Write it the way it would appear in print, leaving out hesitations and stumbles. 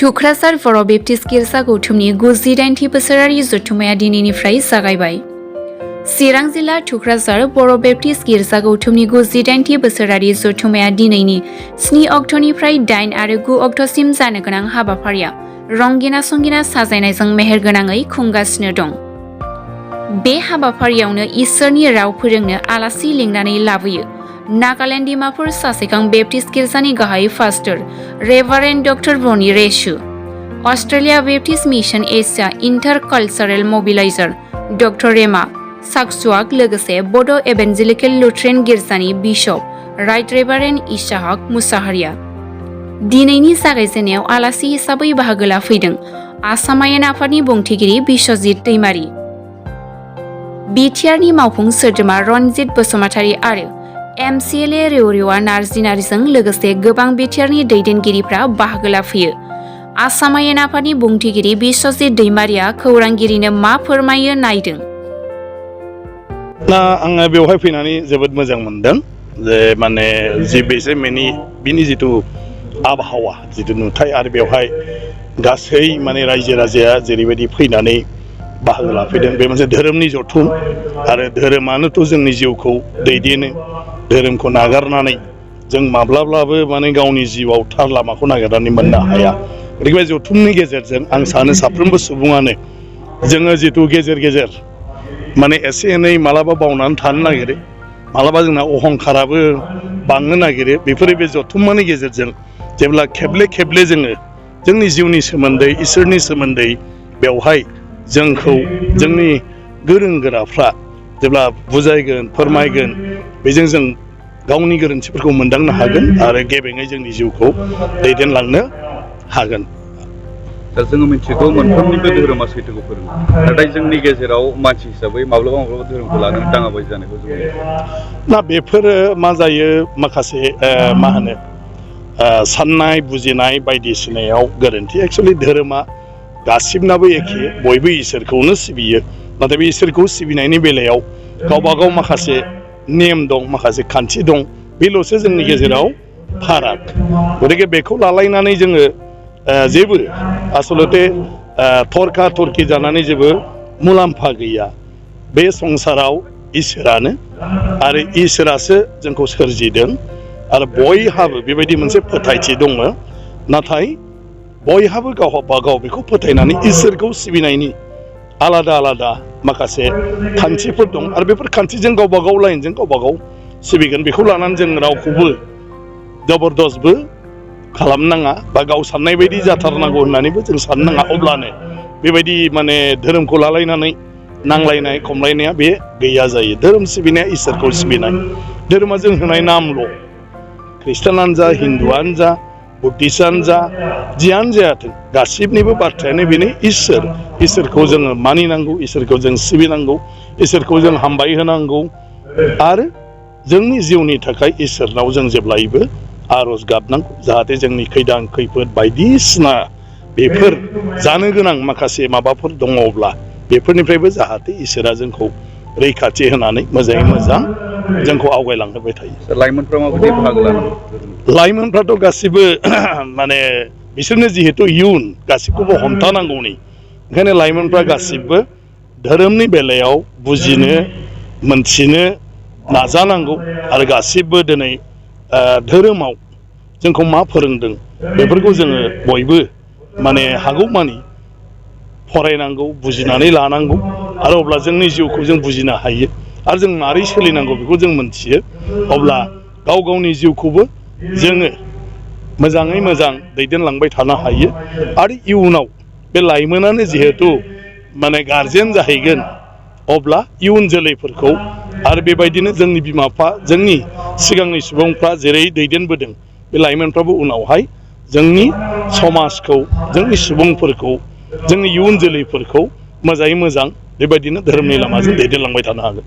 थुक्राझार बर' Baptist गिर्जा गौथुमनि 98थि बोसोरारि जथुम्माया दिनैनिफ्राय जागायबाय। चिरां जिल्ला थुक्राझार बर' बेप्टिस्ट गिर्जा गौथुमनि 98थि बोसोरारि जथुम्माया दिनैनि 7 अक्ट'निफ्राय 8 आरो 9 अक्ट'सिम जानो गोनां हाबाफारिया रंगिना संगिना साजायनायजों मेहेरगोनाङै खुंगासिनो दं। बे हाबाफारियावनो इसोरनि राव फोरोंनो आलासि लिंनानै लाबोयो। नागालेण्ड डिमापुर सासेगां बेप्टिस्ट गिर्जानि गाहाय पास्टर रेभारेन्ड डक्टर बनी रेसु, Australia Baptist mission Asia inter cultural mobiliser doctor रेमा साक्सुआक लोगोसे बड' एभेन्जेलिकेल लुथ्रेन गिर्जानि bishop right reverend Isahak Mushahary. दिनैनि जागायजेननायाव आलासि हिसाबै बाहागो लाफैदों आसाम आयेन आफादनि बुंथिगिरि बिश्वजित दैमारी, बिटिआरनि मावफुं सोद्रोमा रनजित बसुमतारी आरो एमसिएलए रेवरेवा नार्जिनारिजों लोगोसे गोबां बिटिआरनि दैदेनगिरिफ्रा बाहागो लाफैयो। आसाम आयेन आफादनि बुंथिगिरि बिश्वजित दैमारिया खौरांगिरिनो मा फोरमायो नायदों। आङो बेवहाय फैनानै जोबोद मोजां मोनदों जे माने जि बेसे बिनि जिथु आबहावा जिथु नुथाय आरो बेवहाय गासै माने रायजो राजाया जेरैबायदि फैनानै बाहागो लाफैदों। बे मोनसे धोरोमनि जथुम आरो धोरोमानोथ' जोंनि जिउखौ दैदेनो। धोरोमखौ नागारनानै जों माब्लाब्लाबो माने गावनि जिउआव थार लामाखौ नागिरनानै मोननो हाया। गतिके जथुमनि गेजेरजों आं सानो साफ्रोमबो सुबुङानो जोङो जिथु गेजेर गेजेर माने एसे एनै मालाबा बावनानै थानो नागिरो, मालाबा जोंना अहंखाराबो बांनो नागिरो। बेफोरो बे जथुम्मानि गेजेरजों जेब्ला खेबले खेबले जोङो जोंनि जिउनि सोमोन्दै इसोरनि सोमोन्दै बेवहाय जोंखौ जोंनि गोरों गोराफ्रा जेब्ला बुजायगोन फोरमायगोन, बेजों जों गावनि गोरोन्थिफोरखौ मोनदांनो हागोन आरो गेबेङै जोंनि जिउखौ दैदेनलांनो हागोन। दा जोङो मिथिगौ मोनफ्रोमनिबो धोरोमा सैथोखौ फोरोङो, नाथाय जोंनि गेजेराव मानसि हिसाबै माब्लाबा धोरोमखौ लानानै दाङाबाजि जानायखौ जों बेफोरो मा जायो, माखासे मा होनो साननाय बुजिनाय बायदिसिनायाव गोरोन्थि। एक्सुवेलि धोरोमा गासिबनाबो एखे, बयबो इसोरखौनो सिबियो, नाथाय बे इसोरखौ सिबिनायनि बेलायाव गावबा गाव माखासे नेम दं, माखासे खान्थि दं, बेल'सो जोंनि गेजेराव फाराग। गतिके बेखौ लालायनानै जोङो जेबो आसलते थरखा थरखि जानानै जेबो मुलाम्फा गैया। बे संसाराव इसोरानो आरो इसोरासो जोंखौ सोरजिदों आरो बयहाबो बेबायदि मोनसे फोथायथि दङ। नाथाय बयहाबो गावबा गाव बेखौ फोथायनानै इसोरखौ सिबिनायनि आलादा आलादा माखासे खान्थिफोर दं आरो बेफोर खान्थिजों गावबा गाव लाइनजों गावबा गाव सिबिगोन। बेखौ लानानै जों रावखौबो जबरदस्तबो खालामनाङा बा गाव साननाय बायदि जाथारनांगौ होननानैबो जों साननाङा। अब्लानो बेबायदि माने धोरोमखौ लालायनानै नांलायनाय खमलायनाया बे गैया जायो। धोरोम सिबिनाया इसोरखौ सिबिनाय। धोरोमा जों होनाय नामल'। ख्रिस्टानानो जा, हिन्दुआनो जा, बुद्धिस्टआनो जा, जियानो जायाथों, गासिबनिबो बाथ्रायानो बेनो इसोर। इसोरखौ जोङो मानिनांगौ, इसोरखौ जों सिबिनांगौ, इसोरखौ जों हामबाय होनांगौ आरो जोंनि जिउनि थाखाय इसोरनाव जों जेब्लायबो आर'ज गाबनांगौ, जाहाथे जोंनि खैदां खैफोद बायदिसिना बेफोर जानो गोनां माखासे माबाफोर दङब्ला बेफोरनिफ्रायबो जाहाथे इसोरा जोंखौ रैखाथि होनानै मोजाङै मोजां जोंखौ आवगायलांहोबाय थायो। लाइमोनफ्रा माबायदि बाहागो लानांगौ? लाइमोनफ्राथ' गासिबो माने बिसोरनो जिहेथु इयुन, गासिखौबो हमथानांगौनि, ओंखायनो लाइमोनफ्रा गासिबो धोरोमनि बेलायाव बुजिनो मोनथिनो नाजानांगौ आरो गासिबो दिनै धोरोमाव जोंखौ मा फोरोंदों बेफोरखौ जोङो बयबो माने हागौमानि फरायनांगौ, बुजिनानै लानांगौ आरो अब्ला जोंनि जिउखौ जों बुजिनो हायो आरो जों मारै सोलिनांगौ बेखौ जों मोनथियो। अब्ला गाव गावनि जिउखौबो जोङो मोजाङै मोजां दैदेनलांबाय थानो हायो आरो इयुनाव बे लाइमोनानो जिहेथु माने गारजेन जाहैगोन, अब्ला इयुन जोलैफोरखौ आरो बेबायदिनो जोंनि बिमा बिफा, जोंनि सिगांनि सुबुंफ्रा जेरै दैदेनबोदों, बे लाइमोनफ्राबो उनावहाय जोंनि समाजखौ, जोंनि सुबुंफोरखौ, जोंनि इयुन जोलैफोरखौ मोजाङै मोजां बेबायदिनो धोरोमनि लामाजों दैदेनलांबाय थानो हागोन।